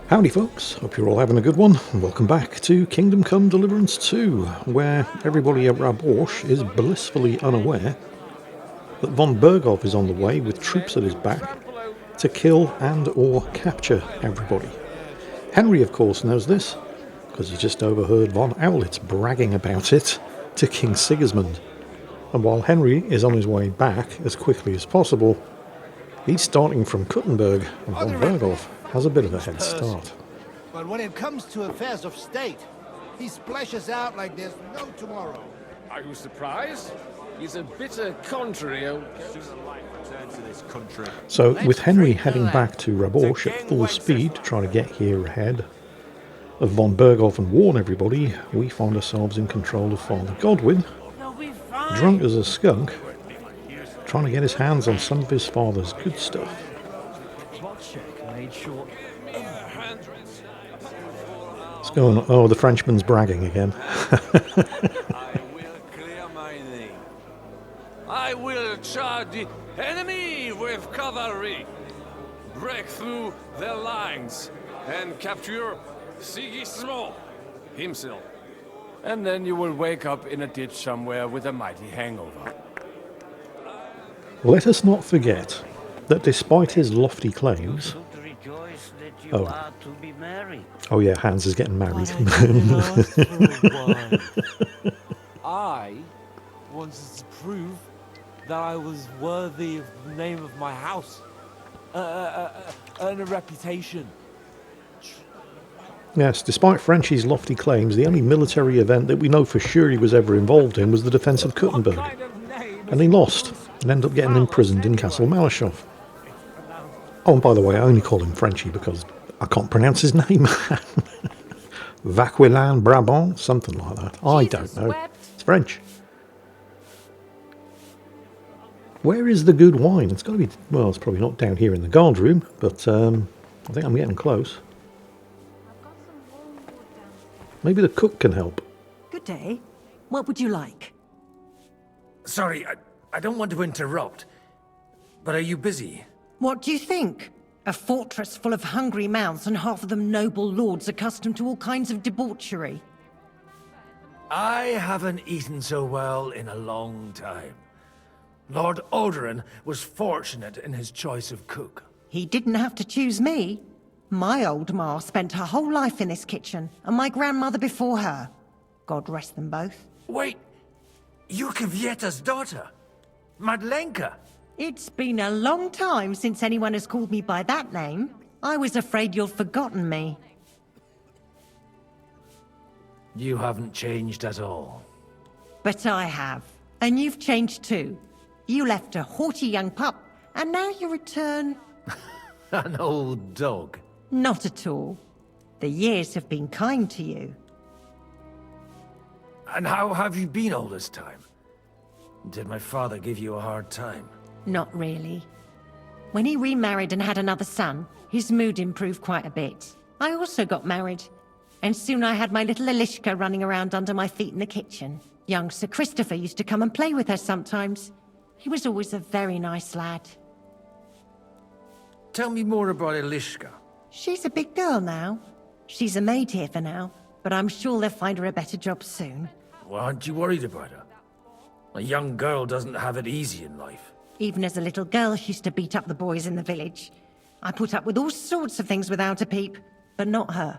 Howdy folks, hope you're all having a good one, and welcome back to Kingdom Come Deliverance 2, where everybody at Raborsch is blissfully unaware that von Bergow is on the way with troops at his back to kill and or capture everybody. Henry of course knows this, because he just overheard von Owlitz bragging about it to King Sigismund, and while Henry is on his way back as quickly as possible, he's starting from Kuttenberg, and von Bergow has a bit of a head start. But when it comes to affairs of state, he splashes out like there's no tomorrow. Are you surprised? He's a bitter contrary. So, with Henry heading back to Raborsch at full speed to try to get here ahead of von Bergow and warn everybody, we find ourselves in control of Father Godwin, drunk as a skunk, trying to get his hands on some of his father's good stuff. What's going on? Oh, the Frenchman's bragging again. I will clear my name. I will charge the enemy with cavalry, break through their lines, and capture Sigismund himself. And then you will wake up in a ditch somewhere with a mighty hangover. Let us not forget that despite his lofty claims... Oh yeah, Hans is getting married. I wanted to prove that I was worthy of the name of my house, earn a reputation. Yes, despite Frenchie's lofty claims, the only military event that we know for sure he was ever involved in was the defence of Kuttenberg. And he lost, and ended up getting imprisoned in Castle Malachov. Oh, and by the way, I only call him Frenchie because I can't pronounce his name. Vauquelin Brabant, something like that. I don't know. It's French. Where is the good wine? It's got to be, well, it's probably not down here in the guard room, but I think I'm getting close. Maybe the cook can help. Good day. What would you like? Sorry, I don't want to interrupt, but are you busy? What do you think? A fortress full of hungry mouths and half of them noble lords accustomed to all kinds of debauchery. I haven't eaten so well in a long time. Lord Alderaan was fortunate in his choice of cook. He didn't have to choose me. My old ma spent her whole life in this kitchen, and my grandmother before her. God rest them both. Wait, you're Kvieta's daughter, Madlenka. It's been a long time since anyone has called me by that name. I was afraid you'd forgotten me. You haven't changed at all. But I have. And you've changed too. You left a haughty young pup, and now you return... An old dog. Not at all. The years have been kind to you. And how have you been all this time? Did my father give you a hard time? Not really. When he remarried and had another son, his mood improved quite a bit. I also got married, and soon I had my little Elishka running around under my feet in the kitchen. Young Sir Christopher used to come and play with her sometimes. He was always a very nice lad. Tell me more about Elishka. She's a big girl now. She's a maid here for now, but I'm sure they'll find her a better job soon. Well, aren't you worried about her? A young girl doesn't have it easy in life. Even as a little girl, she used to beat up the boys in the village. I put up with all sorts of things without a peep, but not her.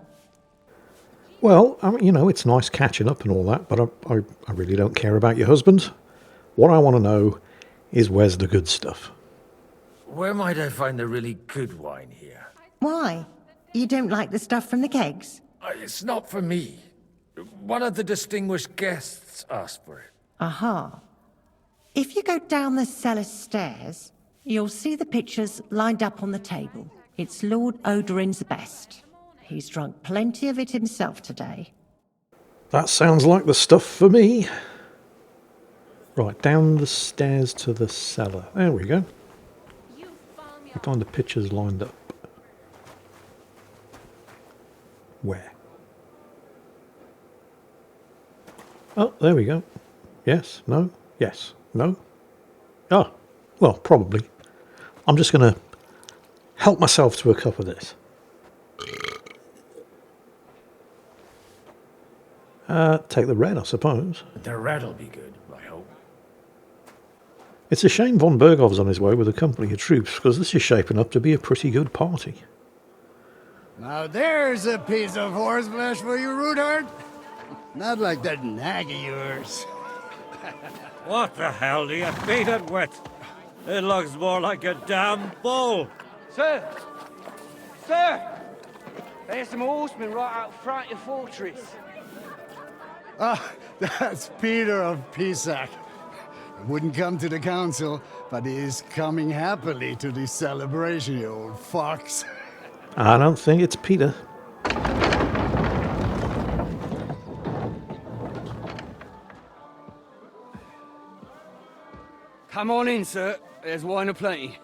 Well, I mean, you know, it's nice catching up and all that, but I really don't care about your husband. What I want to know is where's the good stuff? Where might I find the really good wine here? Why? You don't like the stuff from the kegs? It's not for me. One of the distinguished guests asked for it. Aha. If you go down the cellar stairs, you'll see the pictures lined up on the table. It's Lord Odorin's best. He's drunk plenty of it himself today. That sounds like the stuff for me. Right, down the stairs to the cellar. There we go. We find the pictures lined up. Where? Oh, there we go. Yes, no, yes, no. Oh, well, probably. I'm just going to help myself to a cup of this. Take the red, I suppose. The red'll be good, I hope. It's a shame von Bergow's on his way with a company of troops, because this is shaping up to be a pretty good party. Now there's a piece of horseflesh for you, Rudard. Not like that nag of yours. What the hell do you feed it with? It looks more like a damn bull. Sir! Sir! There's some horsemen right out front of the fortress. Ah, that's Peter of Pisac. He wouldn't come to the council, but he is coming happily to the celebration, you old fox. I don't think it's Peter. Come on in, sir. There's wine aplenty.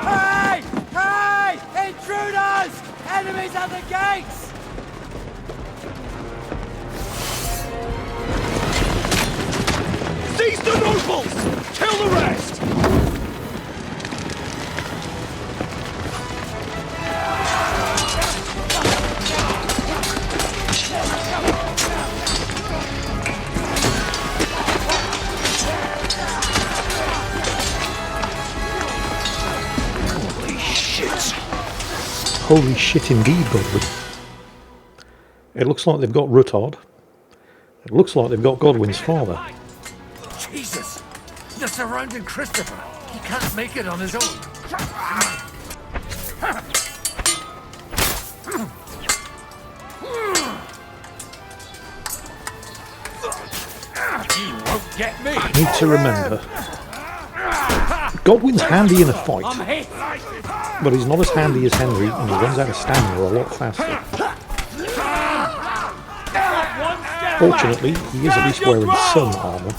Hey! Hey! Intruders! Enemies at the gates! Seize the nobles! Kill the rest! Holy shit indeed, Godwin. It looks like they've got Rutard. It looks like they've got Godwin's father. Jesus! They're surrounding Christopher. He can't make it on his own. You won't get me! I need to remember. Godwin's handy in a fight, but he's not as handy as Henry, and he runs out of stamina a lot faster. Fortunately, he is at least wearing some armour.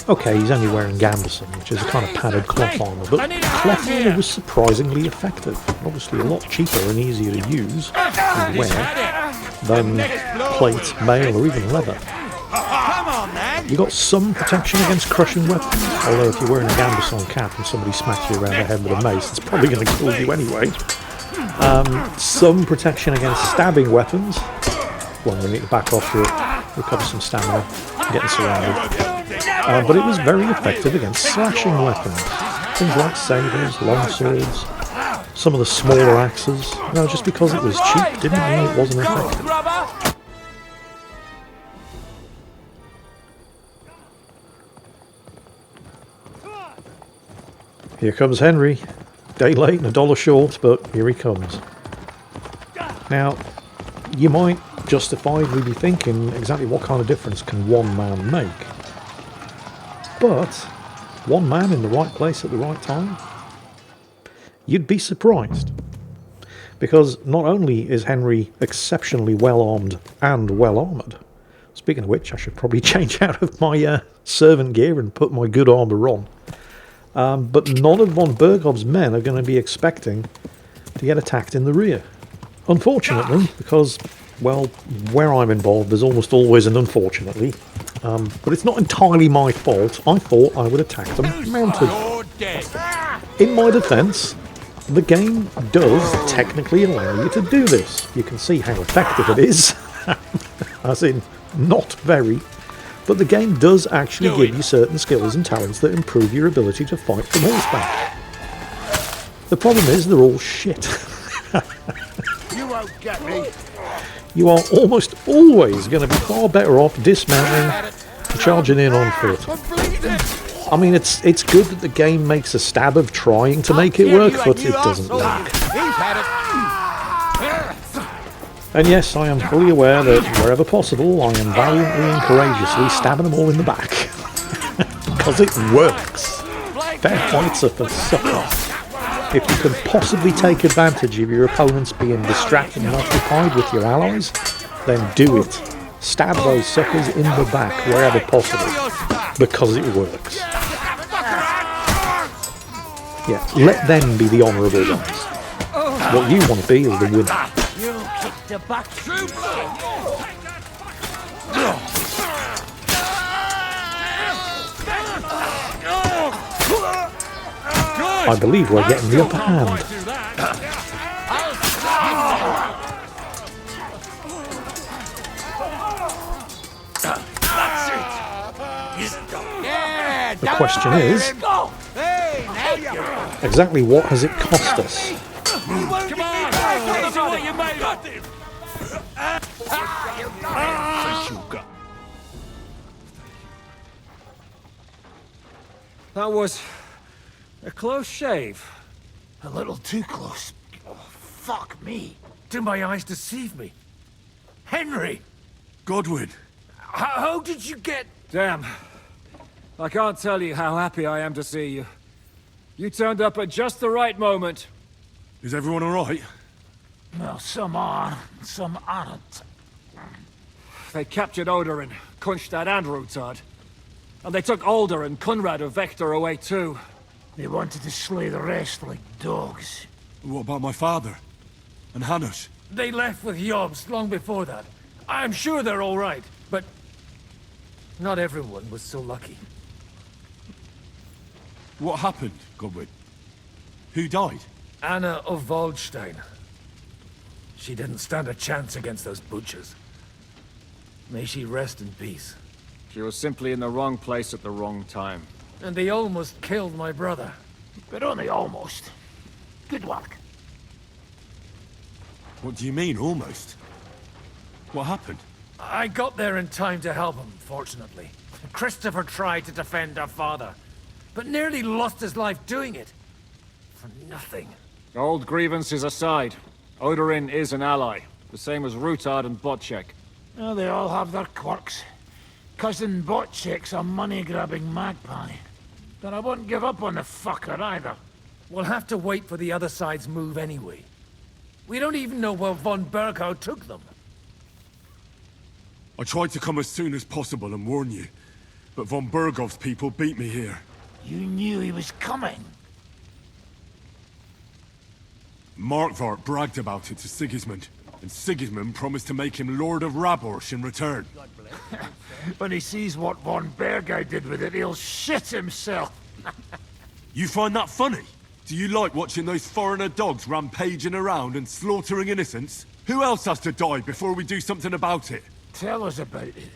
Okay, he's only wearing gambeson, which is a kind of padded cloth armour, but cloth armour was surprisingly effective. Obviously a lot cheaper and easier to use and wear than plate, mail, or even leather. You got some protection against crushing weapons, although if you're wearing a gambeson cap and somebody smacks you around the head with a mace, it's probably going to kill you anyway. Some protection against stabbing weapons. Well, we need to back off to recover some stamina, getting surrounded. But it was very effective against slashing weapons. Things like sabres, longswords, some of the smaller axes. No, just because it was cheap didn't mean it wasn't effective. Here comes Henry. Day late and $1 short, but here he comes. Now, you might justifiably be thinking exactly what kind of difference can one man make. But one man in the right place at the right time? You'd be surprised. Because not only is Henry exceptionally well armed and well armoured, speaking of which, I should probably change out of my servant gear and put my good armour on. But none of von Bergov's men are going to be expecting to get attacked in the rear. Unfortunately, because, well, where I'm involved there's almost always an unfortunately. But it's not entirely my fault. I thought I would attack them mounted. In my defence, the game does technically allow you to do this. You can see how effective it is. As in, not very. But the game does actually give you certain skills and talents that improve your ability to fight from horseback. The problem is they're all shit. You won't get me. You are almost always going to be far better off dismounting and charging in on foot. I mean, it's good that the game makes a stab of trying to make it work, but it doesn't work. And yes, I am fully aware that wherever possible, I am valiantly and courageously stabbing them all in the back. Because it works. Fair fights are for suckers. If you can possibly take advantage of your opponents being distracted and occupied with your allies, then do it. Stab those suckers in the back wherever possible. Because it works. Yeah, let them be the honourable ones. What you want to be is the winner. The back troops! I believe we're getting the upper hand. The question is, exactly what has it cost us? Come on! This is what you made of! That was a close shave. A little too close. Oh, fuck me. Did my eyes deceive me? Henry! Godwin! How did you get... Damn. I can't tell you how happy I am to see you. You turned up at just the right moment. Is everyone alright? Well, some are, some aren't. They captured Odorin, Kunstad and Rutard. And they took Alder and Kunrad of Vector away too. They wanted to slay the rest like dogs. What about my father? And Hanush? They left with Yobs long before that. I'm sure they're all right, but... not everyone was so lucky. What happened, Godwin? Who died? Anna of Waldstein. She didn't stand a chance against those butchers. May she rest in peace. She was simply in the wrong place at the wrong time. And they almost killed my brother. But only almost. Good work. What do you mean, almost? What happened? I got there in time to help him, fortunately. Christopher tried to defend our father, but nearly lost his life doing it. For nothing. Old grievances aside, Odorin is an ally, the same as Rutard and Botchek. Well, they all have their quirks. Cousin Botchek's a money-grabbing magpie. But I won't give up on the fucker either. We'll have to wait for the other side's move anyway. We don't even know where von Bergow took them. I tried to come as soon as possible and warn you, but von Bergow's people beat me here. You knew he was coming. Markvart bragged about it to Sigismund, and Sigismund promised to make him Lord of Raborsch in return. When he sees what von Bergow did with it, he'll shit himself. You find that funny? Do you like watching those foreigner dogs rampaging around and slaughtering innocents? Who else has to die before we do something about it? Tell us about it.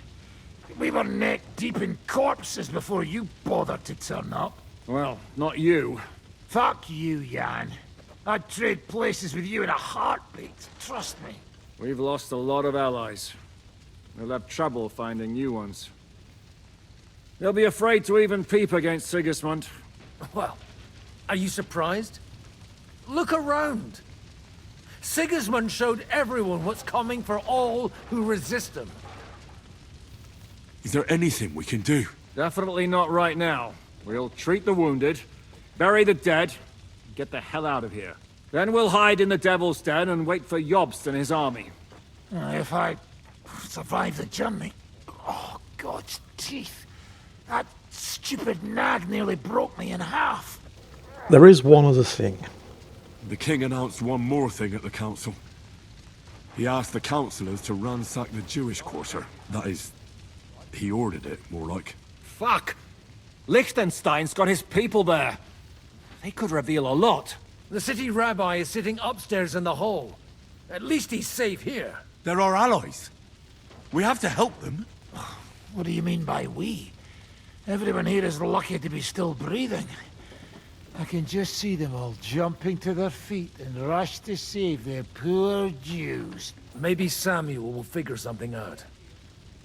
We were neck deep in corpses before you bothered to turn up. Well, not you. Fuck you, Jan. I'd trade places with you in a heartbeat, trust me. We've lost a lot of allies. We'll have trouble finding new ones. They'll be afraid to even peep against Sigismund. Well, are you surprised? Look around. Sigismund showed everyone what's coming for all who resist him. Is there anything we can do? Definitely not right now. We'll treat the wounded, bury the dead, and get the hell out of here. Then we'll hide in the Devil's Den and wait for Jobst and his army. If I survive the journey... Oh, God's teeth. That stupid nag nearly broke me in half. There is one other thing. The king announced one more thing at the council. He asked the councillors to ransack the Jewish quarter. That is, he ordered it, more like. Fuck! Liechtenstein's got his people there. They could reveal a lot. The city rabbi is sitting upstairs in the hall. At least he's safe here. They're our allies. We have to help them. What do you mean by we? Everyone here is lucky to be still breathing. I can just see them all jumping to their feet and rush to save their poor Jews. Maybe Samuel will figure something out.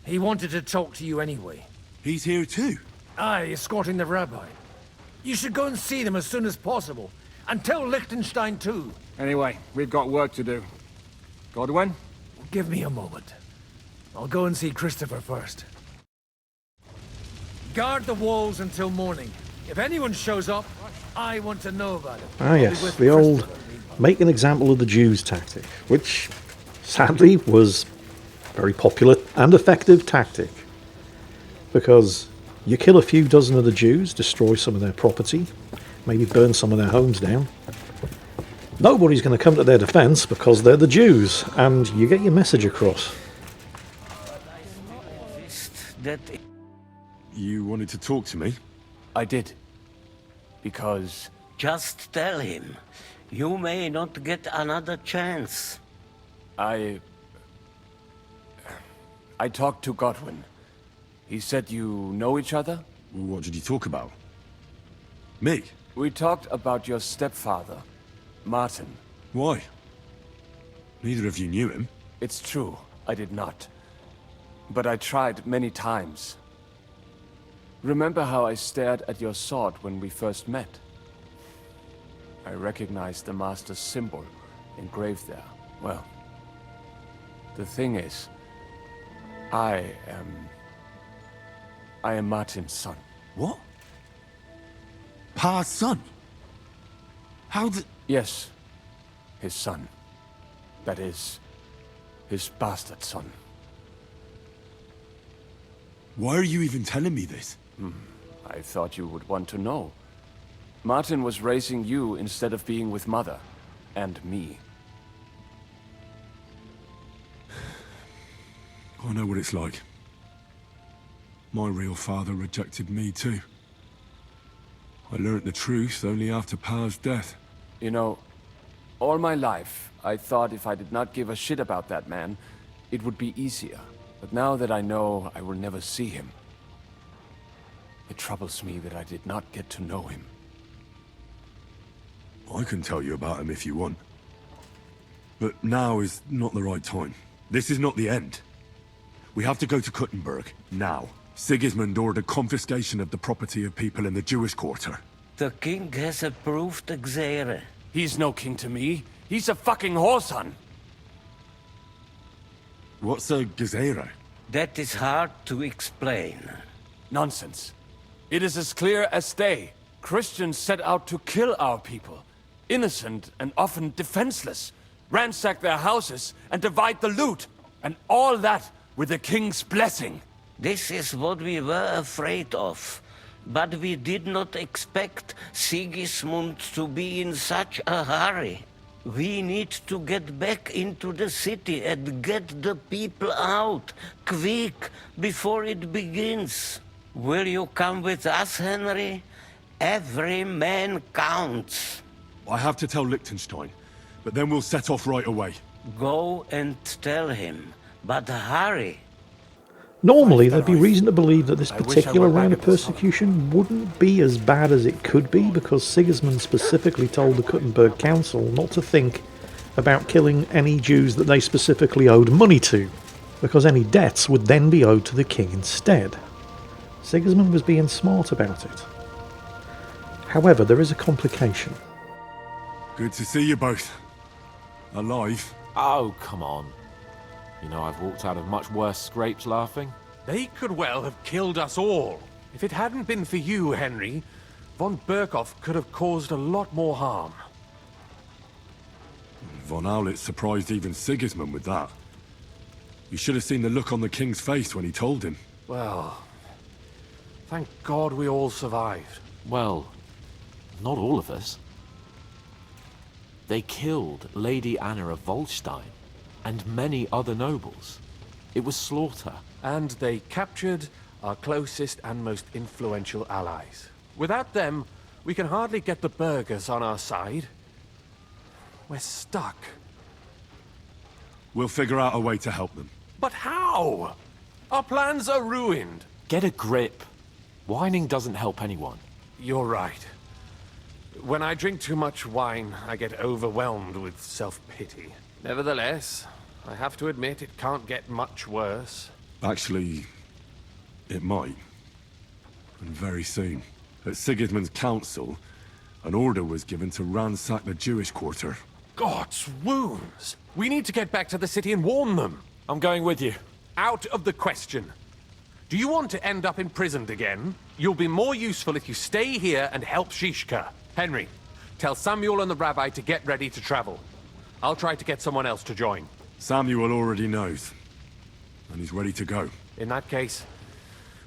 He wanted to talk to you anyway. He's here too. Aye, escorting the rabbi. You should go and see them as soon as possible. And tell Liechtenstein too. Anyway, we've got work to do. Godwin? Give me a moment. I'll go and see Christopher first. Guard the walls until morning. If anyone shows up, I want to know about it. Ah yes, the old make an example of the Jews tactic, which sadly was a very popular and effective tactic. Because you kill a few dozen of the Jews, destroy some of their property, maybe burn some of their homes down. Nobody's going to come to their defense because they're the Jews, and you get your message across. You wanted to talk to me? I did. Because Just tell him. You may not get another chance. I talked to Godwin. He said you know each other? What did you talk about? Me? We talked about your stepfather, Martin. Why? Neither of you knew him. It's true, I did not. But I tried many times. Remember how I stared at your sword when we first met? I recognized the Master's symbol engraved there. Well, the thing is, I am Martin's son. What? Pa's son? How did... Yes, his son. That is, his bastard son. Why are you even telling me this? I thought you would want to know. Martin was raising you instead of being with Mother. And me. I know what it's like. My real father rejected me too. I learned the truth only after Pa's death. You know, all my life, I thought if I did not give a shit about that man, it would be easier. But now that I know I will never see him, it troubles me that I did not get to know him. I can tell you about him if you want. But now is not the right time. This is not the end. We have to go to Kuttenberg, now. Sigismund ordered confiscation of the property of people in the Jewish quarter. The king has approved Xere. He's no king to me. He's a fucking whoreson. What's a Gezerah? That is hard to explain. Nonsense. It is as clear as day. Christians set out to kill our people. Innocent and often defenseless. Ransack their houses and divide the loot. And all that with the king's blessing. This is what we were afraid of. But we did not expect Sigismund to be in such a hurry. We need to get back into the city and get the people out, quick, before it begins. Will you come with us, Henry? Every man counts. I have to tell Liechtenstein, but then we'll set off right away. Go and tell him, but hurry. Normally, there'd be reason to believe that this particular round of persecution wouldn't be as bad as it could be, because Sigismund specifically told the Kuttenberg Council not to think about killing any Jews that they specifically owed money to, because any debts would then be owed to the king instead. Sigismund was being smart about it. However, there is a complication. Good to see you both. Alive. Oh, come on. You know, I've walked out of much worse scrapes laughing. They could well have killed us all. If it hadn't been for you, Henry, von Bergow could have caused a lot more harm. Von Aulitz surprised even Sigismund with that. You should have seen the look on the king's face when he told him. Well, thank God we all survived. Well, not all of us. They killed Lady Anna of Volstein and many other nobles. It was slaughter. And they captured our closest and most influential allies. Without them, we can hardly get the burghers on our side. We're stuck. We'll figure out a way to help them. But how? Our plans are ruined. Get a grip. Whining doesn't help anyone. You're right. When I drink too much wine, I get overwhelmed with self-pity. Nevertheless, I have to admit it can't get much worse. Actually, it might. And very soon. At Sigismund's council, an order was given to ransack the Jewish quarter. God's wounds! We need to get back to the city and warn them. I'm going with you. Out of the question. Do you want to end up imprisoned again? You'll be more useful if you stay here and help Shishka. Henry, tell Samuel and the rabbi to get ready to travel. I'll try to get someone else to join. Samuel already knows. And he's ready to go. In that case,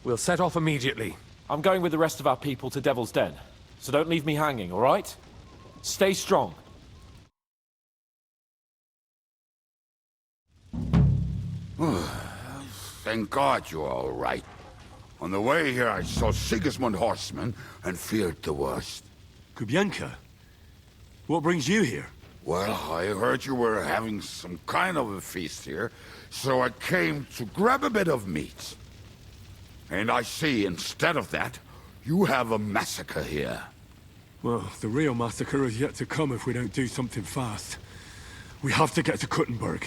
we'll set off immediately. I'm going with the rest of our people to Devil's Den. So don't leave me hanging, all right? Stay strong. Thank God you're all right. On the way here, I saw Sigismund horsemen and feared the worst. Kubienka? What brings you here? Well, I heard you were having some kind of a feast here, so I came to grab a bit of meat. And I see, instead of that, you have a massacre here. Well, the real massacre is yet to come if we don't do something fast. We have to get to Kuttenberg.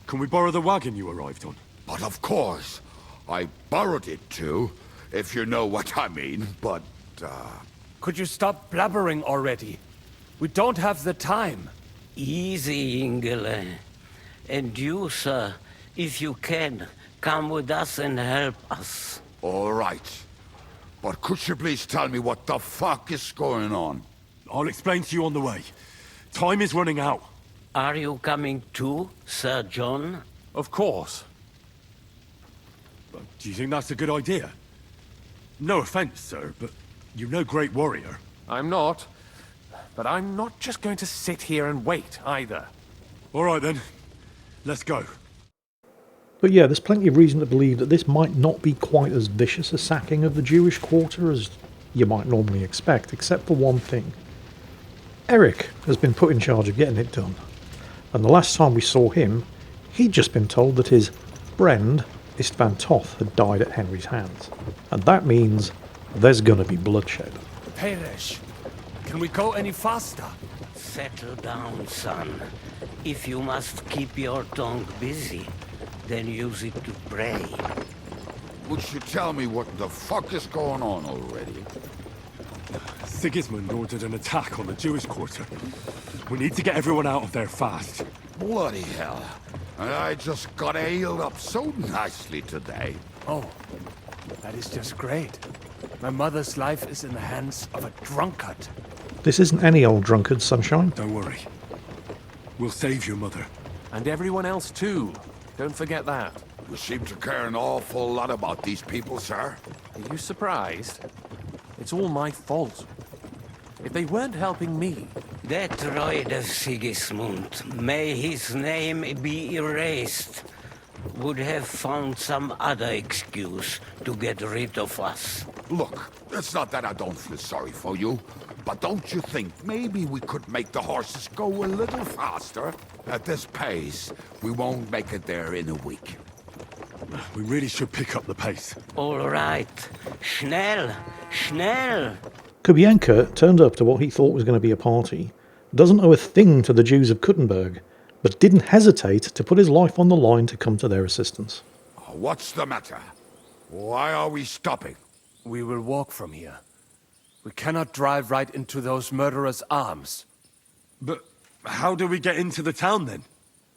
Can we borrow the wagon you arrived on? But of course, I borrowed it too, if you know what I mean, but, Could you stop blabbering already? We don't have the time. Easy, Ingle. And you, sir, if you can, come with us and help us. all right. But could you please tell me what the fuck is going on? I'll explain to you on the way. Time is running out. Are you coming too, Sir John? Of course. Do you think that's a good idea? No offense, sir, but you're no great warrior. I'm not. But I'm not just going to sit here and wait, either. All right, then. Let's go. But yeah, there's plenty of reason to believe that this might not be quite as vicious a sacking of the Jewish quarter as you might normally expect, except for one thing. Eric has been put in charge of getting it done. And the last time we saw him, he'd just been told that his friend, Istvan Toth, had died at Henry's hands. And that means there's gonna be bloodshed. Peresh, can we go any faster? Settle down, son. If you must keep your tongue busy, then use it to pray. Would you tell me what the fuck is going on already? Sigismund ordered an attack on the Jewish quarter. We need to get everyone out of there fast. Bloody hell. And I just got ailed up so nicely today. Oh, that is just great. My mother's life is in the hands of a drunkard. This isn't any old drunkard, Sunshine. Don't worry. We'll save your mother. And everyone else too. Don't forget that. You seem to care an awful lot about these people, sir. Are you surprised? It's all my fault. If they weren't helping me... That droid of Sigismund, may his name be erased, would have found some other excuse to get rid of us. Look, it's not that I don't feel sorry for you, but don't you think maybe we could make the horses go a little faster? At this pace, we won't make it there in a week. We really should pick up the pace. All right. Schnell! Schnell! Kubienka turned up to what he thought was going to be a party, doesn't owe a thing to the Jews of Kuttenberg, but didn't hesitate to put his life on the line to come to their assistance. What's the matter? Why are we stopping? We will walk from here. We cannot drive right into those murderers' arms. But how do we get into the town then?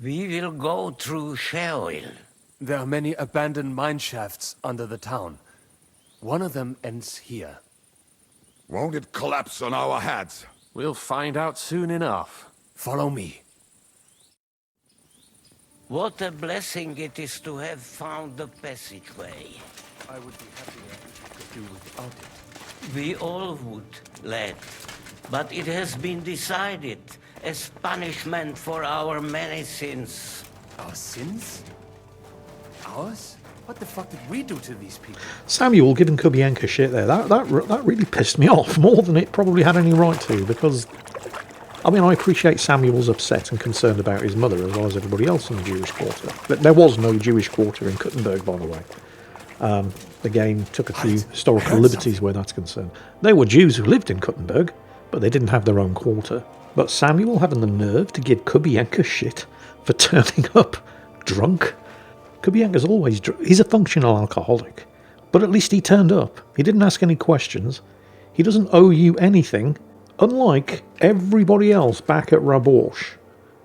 We will go through Sheol. There are many abandoned mine shafts under the town. One of them ends here. Won't it collapse on our heads? We'll find out soon enough. Follow me. What a blessing it is to have found the passageway. I would be happier if I could do without it. We all would, lad. But it has been decided as punishment for our many sins. Our sins? Ours? What the fuck did we do to these people? Samuel giving Kubienka shit there, that really pissed me off, more than it probably had any right to, because, I mean, I appreciate Samuel's upset and concerned about his mother, as well as everybody else in the Jewish quarter. But there was no Jewish quarter in Kuttenberg, by the way. The game took a few historical liberties where that's concerned. There were Jews who lived in Kuttenberg, but they didn't have their own quarter. But Samuel having the nerve to give Kubienka shit for turning up drunk. Kubienka's always drunk. He's a functional alcoholic. But at least he turned up. He didn't ask any questions. He doesn't owe you anything, unlike everybody else back at Raborsch,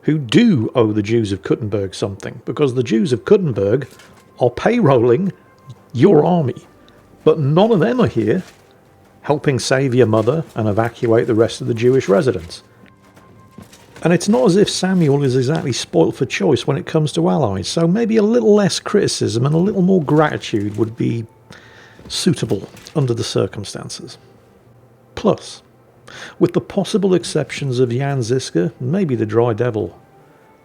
who do owe the Jews of Kuttenberg something, because the Jews of Kuttenberg are payrolling your army. But none of them are here helping save your mother and evacuate the rest of the Jewish residents. And it's not as if Samuel is exactly spoilt for choice when it comes to allies, so maybe a little less criticism and a little more gratitude would be suitable under the circumstances. Plus, with the possible exceptions of Jan Ziska, maybe the Dry Devil,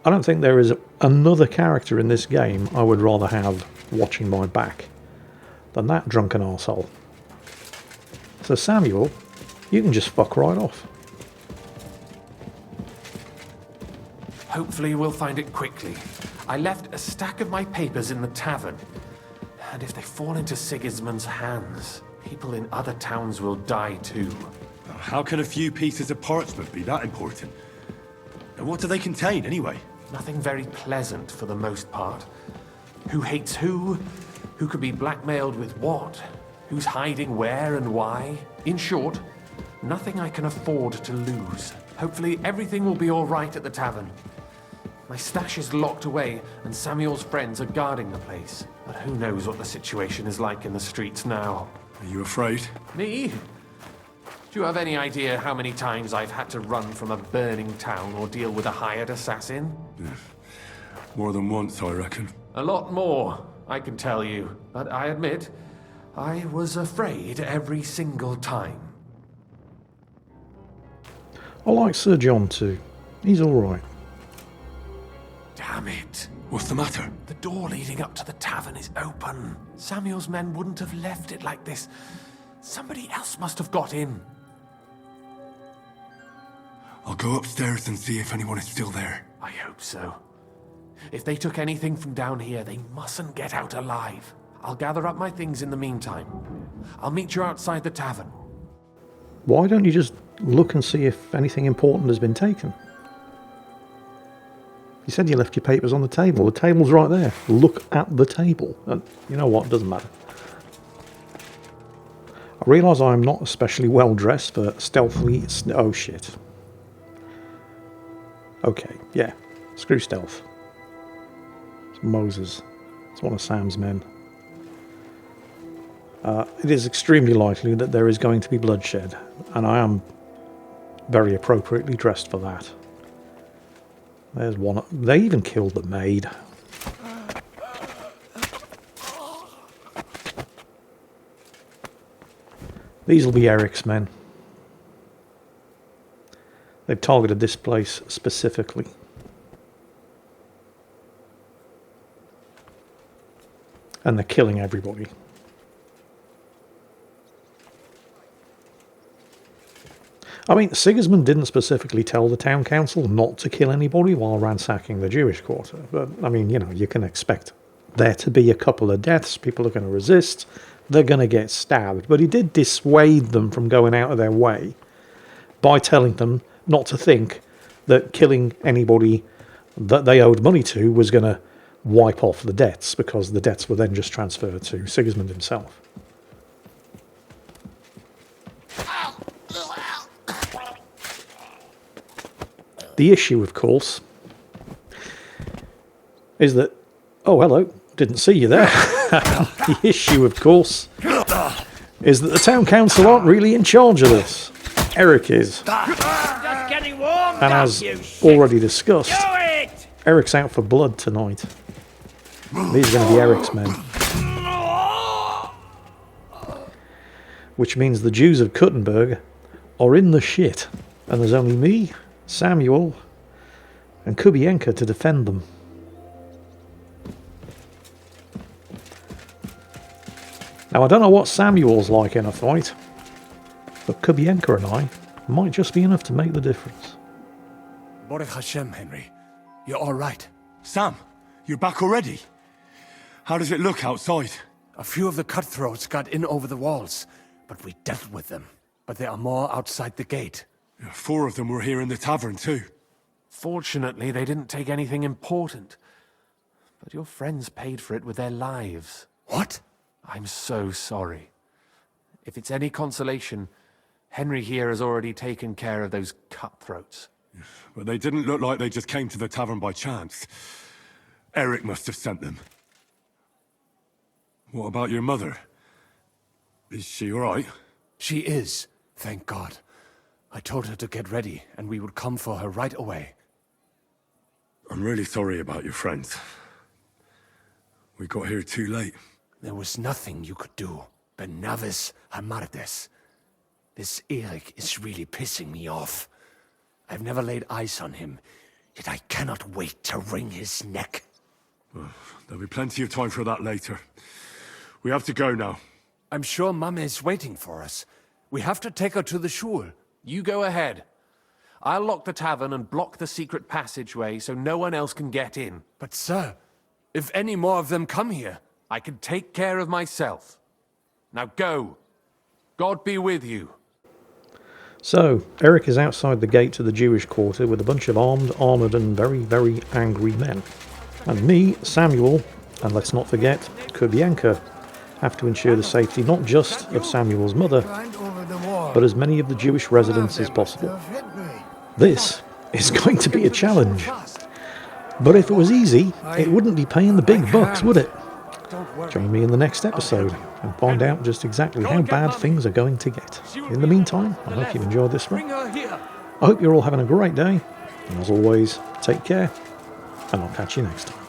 I don't think there is another character in this game I would rather have watching my back than that drunken arsehole. So Samuel, you can just fuck right off. Hopefully we'll find it quickly. I left a stack of my papers in the tavern. And if they fall into Sigismund's hands, people in other towns will die too. How can a few pieces of parchment be that important? And what do they contain, anyway? Nothing very pleasant for the most part. Who hates who? Who could be blackmailed with what? Who's hiding where and why? In short, nothing I can afford to lose. Hopefully everything will be all right at the tavern. My stash is locked away, and Samuel's friends are guarding the place. But who knows what the situation is like in the streets now. Are you afraid? Me? Do you have any idea how many times I've had to run from a burning town or deal with a hired assassin? Yeah. More than once, I reckon. A lot more, I can tell you. But I admit, I was afraid every single time. I like Sir John too. He's alright. Damn it. What's the matter? The door leading up to the tavern is open. Samuel's men wouldn't have left it like this. Somebody else must have got in. I'll go upstairs and see if anyone is still there. I hope so. If they took anything from down here, they mustn't get out alive. I'll gather up my things in the meantime. I'll meet you outside the tavern. Why don't you just look and see if anything important has been taken? You said you left your papers on the table. The table's right there. Look at the table. And you know what? It doesn't matter. I realise I'm not especially well dressed for stealthily... Oh, shit. Okay, yeah. Screw stealth. It's Moses. It's one of Sam's men. It is extremely likely that there is going to be bloodshed, and I am very appropriately dressed for that. There's one. They even killed the maid. These will be Eric's men. They've targeted this place specifically. And they're killing everybody. I mean, Sigismund didn't specifically tell the town council not to kill anybody while ransacking the Jewish quarter. But, I mean, you know, you can expect there to be a couple of deaths. People are going to resist. They're going to get stabbed. But he did dissuade them from going out of their way by telling them not to think that killing anybody that they owed money to was going to wipe off the debts, because the debts were then just transferred to Sigismund himself. The issue, of course, is that... Oh, hello. Didn't see you there. The issue, of course, is that the town council aren't really in charge of this. Eric is. Just getting warmed and as already discussed, Eric's out for blood tonight. These are going to be Eric's men. Which means the Jews of Kuttenberg are in the shit. And there's only me, Samuel, and Kubienka to defend them. Now, I don't know what Samuel's like in a fight, but Kubienka and I might just be enough to make the difference. Baruch Hashem, Henry. You're all right. Sam, you're back already? How does it look outside? A few of the cutthroats got in over the walls, but we dealt with them. But there are more outside the gate. 4 of them were here in the tavern too. Fortunately, they didn't take anything important. But your friends paid for it with their lives. What? I'm so sorry. If it's any consolation, Henry here has already taken care of those cutthroats. But they didn't look like they just came to the tavern by chance. Eric must have sent them. What about your mother? Is she all right? She is, thank God. I told her to get ready, and we would come for her right away. I'm really sorry about your friends. We got here too late. There was nothing you could do. Benavis Hamardes. This Eric is really pissing me off. I've never laid eyes on him, yet I cannot wait to wring his neck. Well, there'll be plenty of time for that later. We have to go now. I'm sure Mama is waiting for us. We have to take her to the shul. You go ahead. I'll lock the tavern and block the secret passageway so no one else can get in. But sir, if any more of them come here... I can take care of myself. Now go. God be with you. So, Eric is outside the gate to the Jewish quarter with a bunch of armed, armoured and very, very angry men. And me, Samuel, and let's not forget, Kubianka, have to ensure the safety not just of Samuel's mother, but as many of the Jewish residents as possible. This is going to be a challenge. But if it was easy, it wouldn't be paying the big bucks, would it? Join me in the next episode and find out just exactly how bad things are going to get. In the meantime, I hope you've enjoyed this one. I hope you're all having a great day. And as always, take care, and I'll catch you next time.